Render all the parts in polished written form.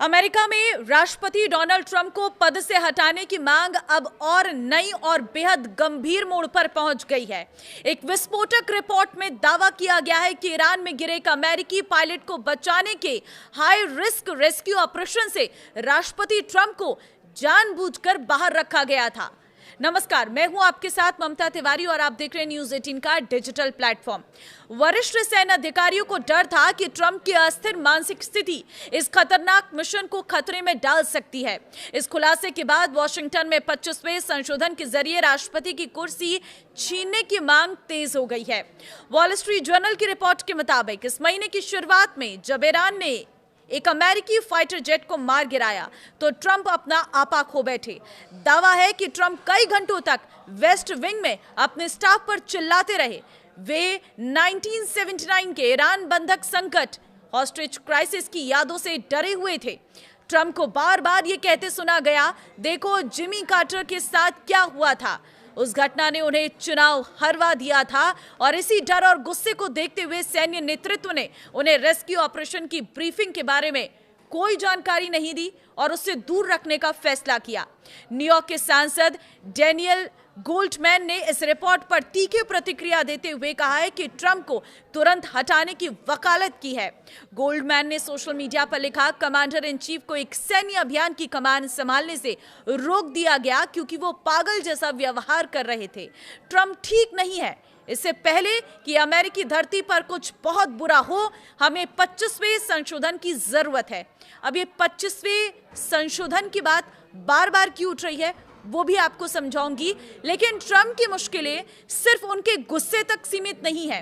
America में राष्ट्रपति Donald Trump को पद से हटाने की मांग अब और नई और बेहद गंभीर मोड़ पर पहुंच गई है। एक विस्फोटक रिपोर्ट में दावा किया गया है कि ईरान में गिरे एक अमेरिकी पायलट को बचाने के हाई रिस्क रेस्क्यू ऑपरेशन से राष्ट्रपति ट्रंप को जानबूझकर बाहर रखा गया था। नमस्कार, मैं हूं आपके साथ ममता तिवारी और आप देख रहे हैं न्यूज 18 का डिजिटल प्लेटफॉर्म। वरिष्ठ सैन्य अधिकारियों को डर था कि ट्रंप की अस्थिर मानसिक स्थिति इस खतरनाक मिशन को खतरे में डाल सकती है। इस खुलासे के बाद वॉशिंगटन में 25वें संशोधन के जरिए राष्ट्रपति की कुर्सी छीनने की मांग तेज हो गई है। वॉल स्ट्रीट जर्नल की रिपोर्ट के मुताबिक इस महीने की शुरुआत में जब ईरान ने एक अमेरिकी फाइटर जेट को मार गिराया तो ट्रंप अपना आपा खो बैठे। दावा है कि ट्रंप कई घंटों तक वेस्ट विंग में अपने स्टाफ पर चिल्लाते रहे। वे 1979 के ईरान बंधक संकट हॉस्टेज क्राइसिस की यादों से डरे हुए थे। ट्रंप को बार बार ये कहते सुना गया, देखो जिमी कार्टर के साथ क्या हुआ था। उस घटना ने उन्हें चुनाव हरवा दिया था और इसी डर और गुस्से को देखते हुए सैन्य नेतृत्व ने उन्हें रेस्क्यू ऑपरेशन की ब्रीफिंग के बारे में कोई जानकारी नहीं दी और उससे दूर रखने का फैसला किया। न्यूयॉर्क के सांसद डैनियल गोल्डमैन ने इस रिपोर्ट पर तीखी प्रतिक्रिया देते हुए कहा है कि ट्रंप को तुरंत हटाने की वकालत की है। गोल्डमैन ने सोशल मीडिया पर लिखा, कमांडर इन चीफ को एक सैन्य अभियान की कमान संभालने से रोक दिया गया क्योंकि वो पागल जैसा व्यवहार कर रहे थे। ट्रंप ठीक नहीं है। इससे पहले कि अमेरिकी धरती पर कुछ बहुत बुरा हो, हमें 25वें संशोधन की जरूरत है। अब ये 25वें संशोधन की बात बार बार क्यों उठ रही है वो भी आपको समझाऊंगी, लेकिन ट्रंप की मुश्किलें सिर्फ उनके गुस्से तक सीमित नहीं है।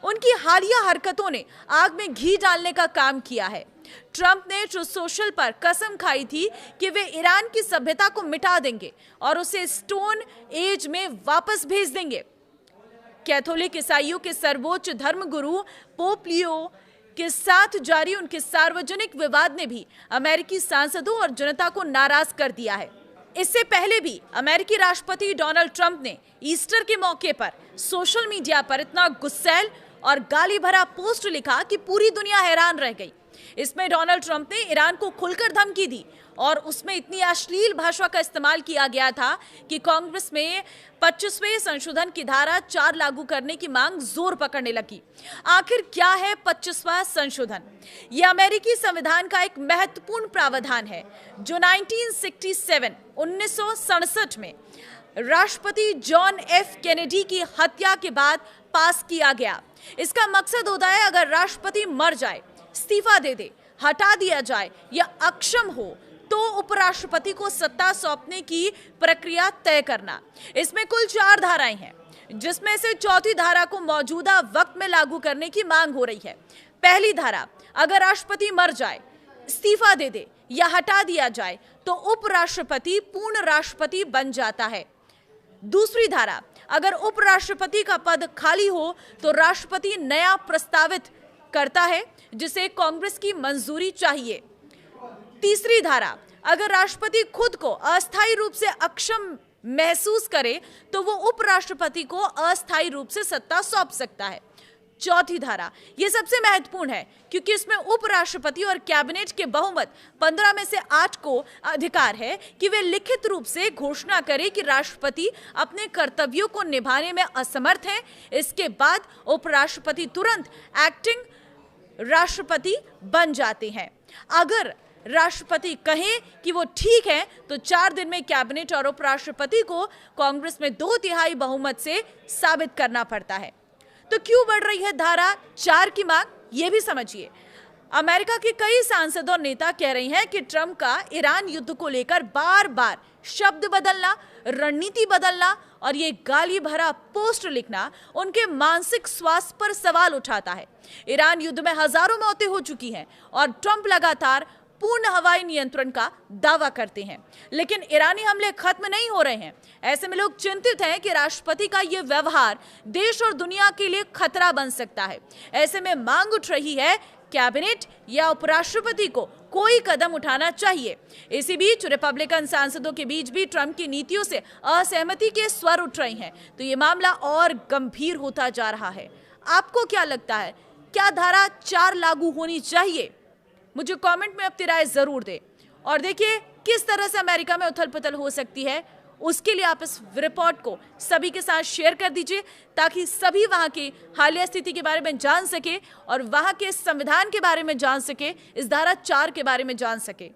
उनकी हालिया हरकतों ने आग में घी डालने का काम किया है। ट्रंप ने ट्रूथ सोशल पर कसम खाई थी कि वे ईरान की सभ्यता को मिटा देंगे और उसे स्टोन एज में वापस भेज देंगे। कैथोलिक ईसाइयों के सर्वोच्च धर्मगुरु पोप लियो के साथ जारी उनके सार्वजनिक विवाद ने भी अमेरिकी सांसदों और जनता को नाराज कर दिया है। इससे पहले भी अमेरिकी राष्ट्रपति डोनाल्ड ट्रंप ने ईस्टर के मौके पर सोशल मीडिया पर इतना गुस्सैल और गाली भरा पोस्ट लिखा कि पूरी दुनिया हैरान रह गई। इसमें डोनाल्ड ट्रंप ने ईरान को खुलकर धमकी दी और उसमें इतनी अश्लील भाषा का इस्तेमाल किया गया था कि कांग्रेस में 25वें संशोधन की धारा 4 लागू करने की मांग जोर पकड़ने लगी। आखिर क्या है 25वां संशोधन? यह अमेरिकी संविधान का एक महत्वपूर्ण प्रावधान है जो 1967 में राष्ट्रपति जॉन एफ कैनेडी की हत्या के बाद पास किया गया। इसका मकसद होता है अगर राष्ट्रपति मर जाए, इस्तीफा दे दे, हटा दिया जाए या अक्षम हो तो उपराष्ट्रपति को सत्ता सौंपने की प्रक्रिया तय करना। इसमें कुल 4 धाराएं हैं, जिसमें से चौथी धारा को मौजूदा वक्त में लागू करने की मांग हो रही है। पहली धारा, अगर राष्ट्रपति मर जाए, इस्तीफा दे दे या हटा दिया जाए तो उपराष्ट्रपति पूर्ण राष्ट्रपति बन जाता है। दूसरी धारा, अगर उपराष्ट्रपति का पद खाली हो तो राष्ट्रपति नया प्रस्तावित करता है जिसे कांग्रेस की मंजूरी चाहिए। तीसरी धारा, अगर राष्ट्रपति खुद को अस्थायी रूप से अक्षम महसूस करे तो वो उपराष्ट्रपति को अस्थायी रूप से सत्ता सौंप सकता है। चौथी धारा, ये सबसे महत्वपूर्ण है क्योंकि इसमें उपराष्ट्रपति और कैबिनेट के बहुमत 15 में से 8 को अधिकार है कि वे लिखित रूप से घोषणा करें कि राष्ट्रपति अपने कर्तव्यों को निभाने में असमर्थ है। इसके बाद उपराष्ट्रपति तुरंत एक्टिंग राष्ट्रपति बन जाते हैं। अगर राष्ट्रपति कहें कि वो ठीक है तो 4 दिन में कैबिनेट और उपराष्ट्रपति को कांग्रेस में 2/3 बहुमत से साबित करना पड़ता है। तो क्यों बढ़ रही है धारा 4 की मांग, ये भी समझिए। अमेरिका के कई सांसद और नेता कह रहे हैं कि ट्रंप का ईरान युद्ध को लेकर बार बार शब्द बदलना, रणनीति बदलना और ये गाली भरा पोस्ट लिखना उनके मानसिक स्वास्थ्य पर सवाल उठाता है। ईरान युद्ध में हजारों मौतें हो चुकी हैं और ट्रंप लगातार पूर्ण हवाई नियंत्रण का दावा करते हैं, लेकिन ईरानी हमले खत्म नहीं हो रहे हैं। ऐसे में लोग चिंतित हैं कि राष्ट्रपति का यह व्यवहार देश और दुनिया के लिए खतरा बन सकता है। ऐसे में मांग उठ रही है कैबिनेट या उपराष्ट्रपति को कोई कदम उठाना चाहिए। इसी बीच रिपब्लिकन सांसदों के बीच भी ट्रंप की नीतियों से असहमति के स्वर उठ रहे हैं, तो ये मामला और गंभीर होता जा रहा है। आपको क्या लगता है, क्या धारा 4 लागू होनी चाहिए? मुझे कमेंट में अपनी राय जरूर दें। और देखिए किस तरह से अमेरिका में उथल पुथल हो सकती है, उसके लिए आप इस रिपोर्ट को सभी के साथ शेयर कर दीजिए ताकि सभी वहां की हालिया स्थिति के बारे में जान सके और वहां के संविधान के बारे में जान सके, इस धारा 4 के बारे में जान सके।